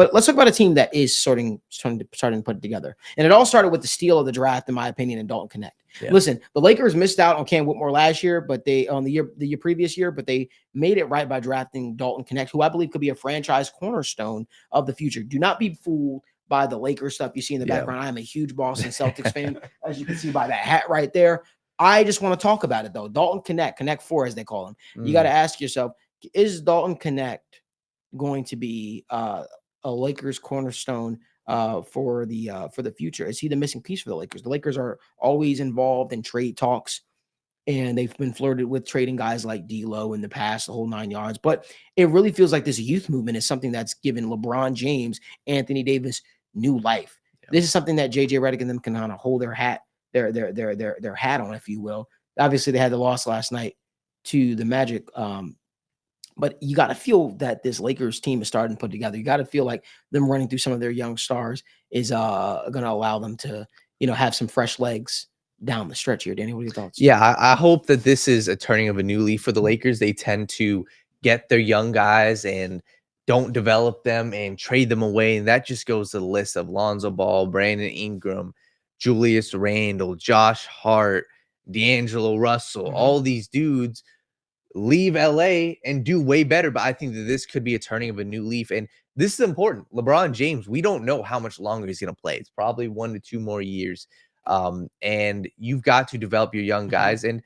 But let's talk about a team that is starting to put it together. And it all started with the steal of the draft, in my opinion, in Dalton Knecht. Yeah. Listen, the Lakers missed out on Cam Whitmore last year, but the year previous year, but they made it right by drafting Dalton Knecht, who I believe could be a franchise cornerstone of the future. Do not be fooled by the Lakers stuff you see in the background. I am a huge Boston Celtics fan, as you can see by that hat right there. I just want to talk about it though. Dalton Knecht 4, as they call him. You got to ask yourself, is Dalton Knecht going to be a Lakers cornerstone for the future? Is he the missing piece for the Lakers? The Lakers are always involved in trade talks, and they've been flirted with trading guys like D'Lo in the past, the whole 9 yards. But it really feels like this youth movement is something that's given LeBron James, Anthony Davis new life. Yeah. This is something that JJ Redick and them can kind of hold their hat on, if you will. Obviously, they had the loss last night to the Magic. But you got to feel that this Lakers team is starting to put together. You got to feel like them running through some of their young stars is going to allow them to, have some fresh legs down the stretch here. Danny, what are your thoughts? Yeah, I hope that this is a turning of a new leaf for the Lakers. They tend to get their young guys and don't develop them and trade them away. And that just goes to the list of Lonzo Ball, Brandon Ingram, Julius Randle, Josh Hart, D'Angelo Russell, all these dudes leave LA and do way better. But I think that this could be a turning of a new leaf. And this is important. LeBron James, we don't know how much longer he's going to play. It's probably 1 to 2 more years. And you've got to develop your young guys. And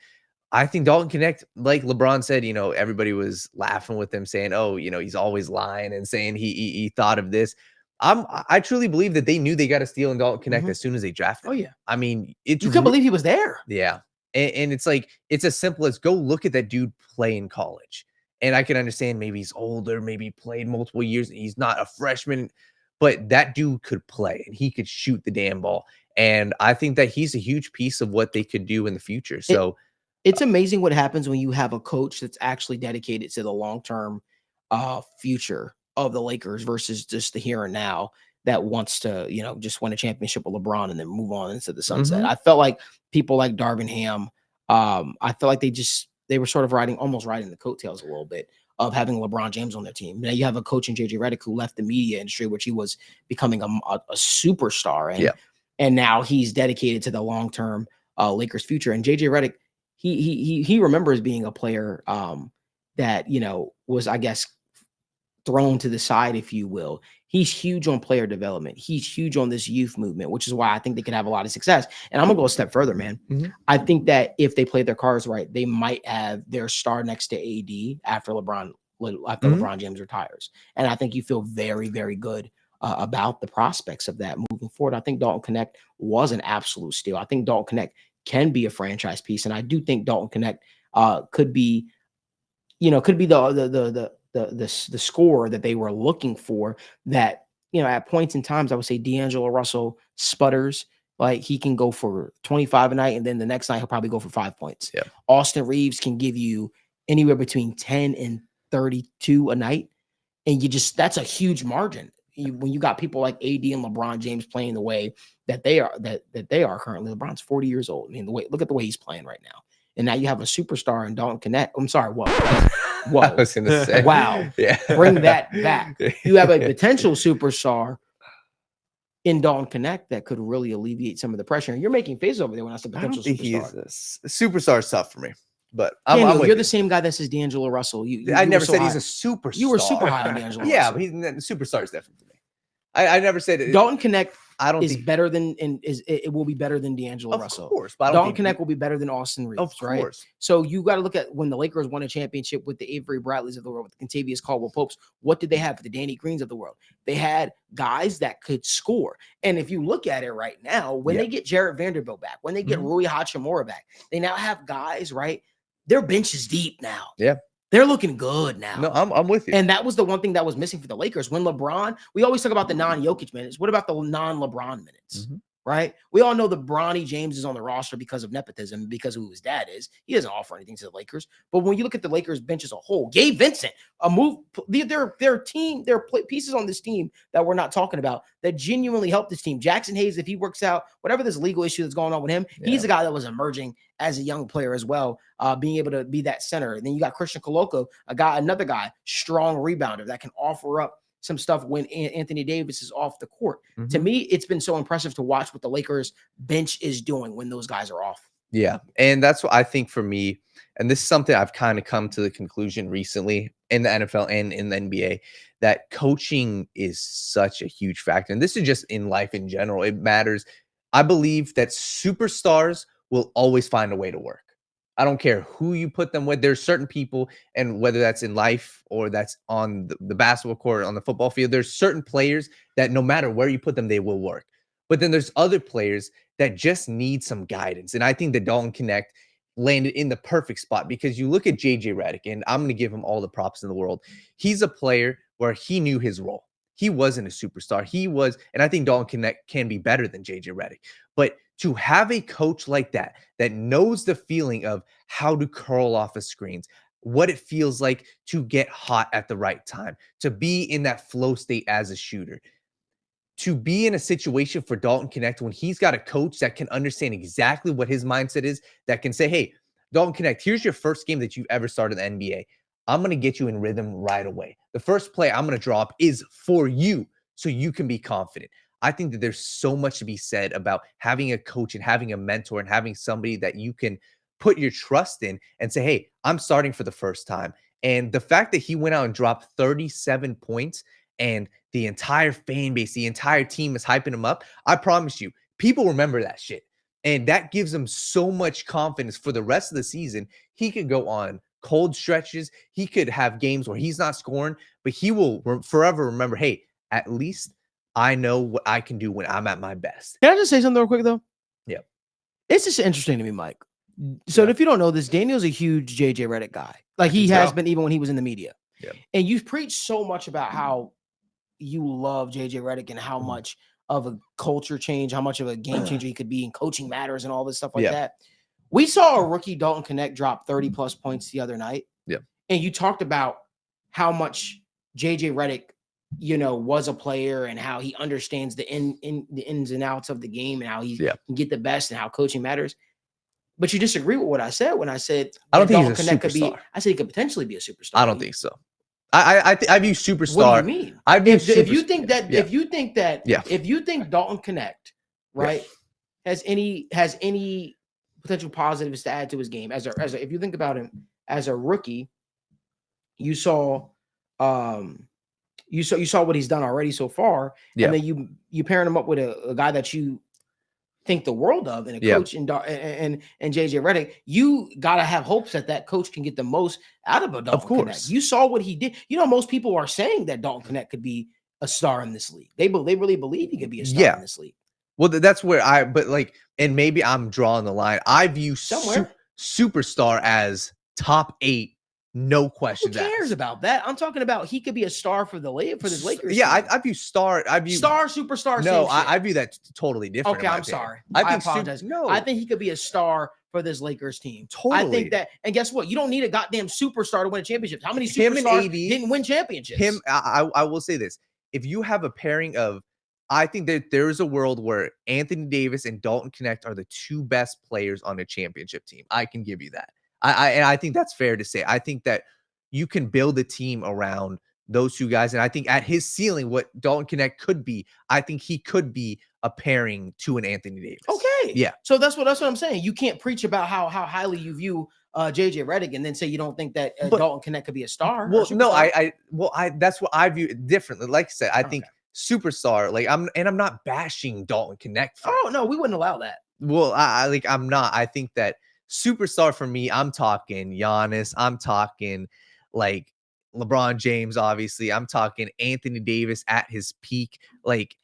I think Dalton Knecht, like LeBron said, everybody was laughing with him saying, oh, he's always lying and saying he thought of this. I truly believe that they knew they got to steal in Dalton Knecht as soon as they drafted him. Oh, yeah. I mean, you couldn't believe he was there. Yeah. And it's like, it's as simple as go look at that dude play in college. And I can understand maybe he's older, maybe played multiple years. He's not a freshman, but that dude could play and he could shoot the damn ball. And I think that he's a huge piece of what they could do in the future. So it's amazing what happens when you have a coach that's actually dedicated to the long-term future of the Lakers versus just the here and now that wants to, just win a championship with LeBron and then move on into the sunset. I felt like people like Darvin Ham, I felt like they were sort of almost riding the coattails a little bit of having LeBron James on their team. Now you have a coach in JJ Redick who left the media industry, which he was becoming a superstar. And now he's dedicated to the long-term Lakers future. And JJ Redick, he remembers being a player that, was, I guess, thrown to the side, if you will. He's huge on player development. He's huge on this youth movement, which is why I think they could have a lot of success. And I'm gonna go a step further, man. I think that if they play their cards right, they might have their star next to AD after LeBron James retires. And I think you feel very, very good about the prospects of that moving forward. I think Dalton Knecht was an absolute steal. I think Dalton Knecht can be a franchise piece, and I do think Dalton Knecht could be the score that they were looking for. That, at points in times, I would say D'Angelo Russell sputters. Like, he can go for 25 a night, and then the next night he'll probably go for 5 points. Yeah. Austin Reeves can give you anywhere between 10 and 32 a night, and that's a huge margin. When you got people like AD and LeBron James playing the way that they are, that they are currently. LeBron's 40 years old. I mean, look at the way he's playing right now. And now you have a superstar in Dalton Knecht. I'm sorry, what? Whoa. I was going to say. Wow. Yeah. Bring that back. You have a potential superstar in Dalton Knecht that could really alleviate some of the pressure. And you're making faces over there when I said potential superstar. He's a superstar stuff for me. But Daniel, you're the same guy that says D'Angelo Russell. I never said he's a superstar. You were super high on D'Angelo Russell. Yeah, but superstar is different for me. I never said it. Dalton Knecht better than, and it will be better than D'Angelo Russell. Of course. But Dalton Knecht will be better than Austin Reeves, of right? Course. So you got to look at when the Lakers won a championship with the Avery Bradleys of the world, with the Kentavious Caldwell-Popes. What did they have for the Danny Greens of the world? They had guys that could score. And if you look at it right now, when they get Jarrett Vanderbilt back, when they get Rui Hachimura back, they now have guys, right? Their bench is deep now. Yeah. They're looking good now. No, I'm with you. And that was the one thing that was missing for the Lakers. When LeBron, we always talk about the non-Jokic minutes. What about the non-LeBron minutes? Right? We all know that Bronny James is on the roster because of nepotism, because of who his dad is. He doesn't offer anything to the Lakers. But when you look at the Lakers bench as a whole, Gabe Vincent, their team, their pieces on this team that we're not talking about that genuinely helped this team. Jackson Hayes, if he works out, whatever this legal issue that's going on with him, he's a guy that was emerging as a young player as well, being able to be that center. And then you got Christian Koloko, another guy, strong rebounder that can offer up some stuff when Anthony Davis is off the court. To Mhm. me, it's been so impressive to watch what the Lakers bench is doing when those guys are off. Yeah, and that's what I think for me, and this is something I've kind of come to the conclusion recently in the NFL and in the NBA, that coaching is such a huge factor. And this is just in life in general. It matters. I believe that superstars will always find a way to work. I don't care who you put them with. There's certain people, and whether that's in life or that's on the basketball court, on the football field, there's certain players that no matter where you put them, they will work. But then there's other players that just need some guidance. And I think that Dalton Knecht landed in the perfect spot, because you look at JJ Redick, and I'm going to give him all the props in the world. He's a player where he knew his role. He wasn't a superstar. He was, and I think Dalton Knecht can be better than JJ Redick. But to have a coach like that, that knows the feeling of how to curl off of screens, what it feels like to get hot at the right time, to be in that flow state as a shooter, to be in a situation for Dalton Knecht when he's got a coach that can understand exactly what his mindset is, that can say, hey, Dalton Knecht, here's your first game that you've ever started in the NBA. I'm going to get you in rhythm right away. The first play I'm going to draw up is for you so you can be confident. I think that there's so much to be said about having a coach and having a mentor and having somebody that you can put your trust in and say, hey, I'm starting for the first time. And the fact that he went out and dropped 37 points and the entire fan base, the entire team is hyping him up, I promise you, people remember that shit. And that gives him so much confidence for the rest of the season. He could go on cold stretches. He could have games where he's not scoring, but he will forever remember, hey, at least I know what I can do when I'm at my best. Can I just say something real quick, though? Yeah. It's just interesting to me, Mike. So if you don't know this, Daniel's a huge JJ Redick guy. Like he has been even when he was in the media. Yeah. And you've preached so much about how you love JJ Redick and how much of a culture change, how much of a game changer he could be, and coaching matters and all this stuff like that. We saw a rookie Dalton Knecht drop 30 plus points the other night. Yeah. And you talked about how much JJ Redick, was a player and how he understands the ins and outs of the game and how he can get the best and how coaching matters. But you disagree with what I said when I said I don't think Dalton he's a Knecht could be. superstar. I said he could potentially be a superstar. I don't think so. I view superstar. What do you mean? I view if you think that yeah. if you think Dalton Knecht, right, has any potential positives to add to his game as a if you think about him as a rookie, you saw what he's done already so far, and then you pairing him up with a guy that you think the world of and a coach and JJ Redick, you gotta have hopes that coach can get the most out of a Dalton Knecht. You saw what he did. Most people are saying that Dalton Knecht could be a star in this league. They really believe he could be a star in this league. Well, that's where and maybe I'm drawing the line. I view superstar as top 8. No question. Who cares about that? I'm talking about he could be a star for this Lakers. Yeah, I view star. I view superstar. No, I view that totally different. Okay, I'm sorry. I apologize. I think he could be a star for this Lakers team. Totally. I think that, and guess what? You don't need a goddamn superstar to win a championship. How many superstars didn't win championships? I will say this: if you have a pairing of, I think that there is a world where Anthony Davis and Dalton Knecht are the 2 best players on a championship team. I can give you that. I think that's fair to say. I think that you can build a team around those 2 guys. And I think at his ceiling, what Dalton Knecht could be, I think he could be a pairing to an Anthony Davis. Okay. Yeah. So that's what I'm saying. You can't preach about how highly you view JJ Redick and then say you don't think that Dalton Knecht could be a star. Well, no, that's what I view it differently. Like I said, I think superstar, I'm not bashing Dalton Knecht. Oh no, we wouldn't allow that. Well, I'm not. I think that superstar for me, I'm talking Giannis. I'm talking like LeBron James, obviously. I'm talking Anthony Davis at his peak. Like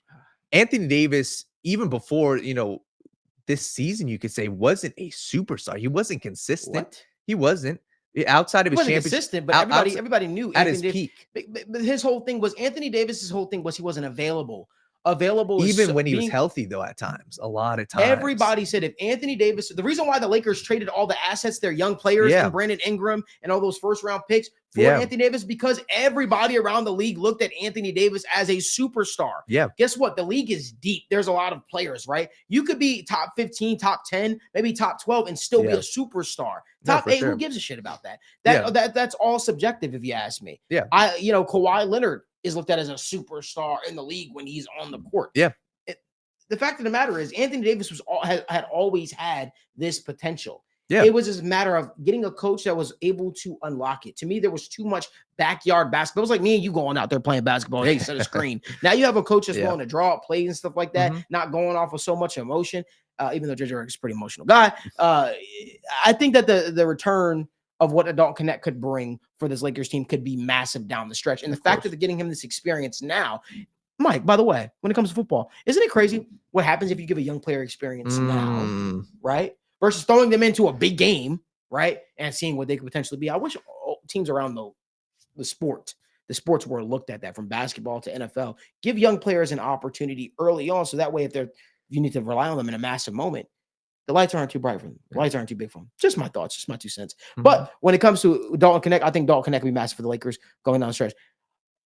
Anthony Davis, even before, this season, you could say wasn't a superstar. He wasn't consistent. What? He wasn't. Outside of his championship. Consistent, but everybody knew at his peak. But his whole thing was Anthony Davis's whole thing was he wasn't available. Even when he was healthy, though, at times, a lot of times. Everybody said if Anthony Davis, the reason why the Lakers traded all the assets, their young players, and Brandon Ingram and all those first round picks for Anthony Davis, because everybody around the league looked at Anthony Davis as a superstar. Yeah. Guess what? The league is deep. There's a lot of players, right? You could be top 15, top 10, maybe top 12 and still be a superstar. Top 8, who gives a shit about that? That's all subjective if you ask me. Yeah. Kawhi Leonard is looked at as a superstar in the league when he's on the court. Yeah. The fact of the matter is, Anthony Davis had always had this potential. Yeah. It was just a matter of getting a coach that was able to unlock it. To me, there was too much backyard basketball. It was like me and you going out there playing basketball. Hey, set a screen. Now you have a coach that's willing to draw up plays and stuff like that, not going off of so much emotion. Even though JJ is a pretty emotional guy, I think that the return of what Dalton Knecht could bring for this Lakers team could be massive down the stretch. And the fact that they're getting him this experience now, Mike, by the way, when it comes to football, isn't it crazy what happens if you give a young player experience now, right? Versus throwing them into a big game, right? And seeing what they could potentially be. I wish teams around the sports were looked at that, from basketball to NFL. Give young players an opportunity early on, so that way if you need to rely on them in a massive moment, the lights aren't too bright for them. The lights aren't too big for them. Just my thoughts, just my 2 cents. But when it comes to Dalton Knecht, I think Dalton Knecht will be massive for the Lakers going down the stretch.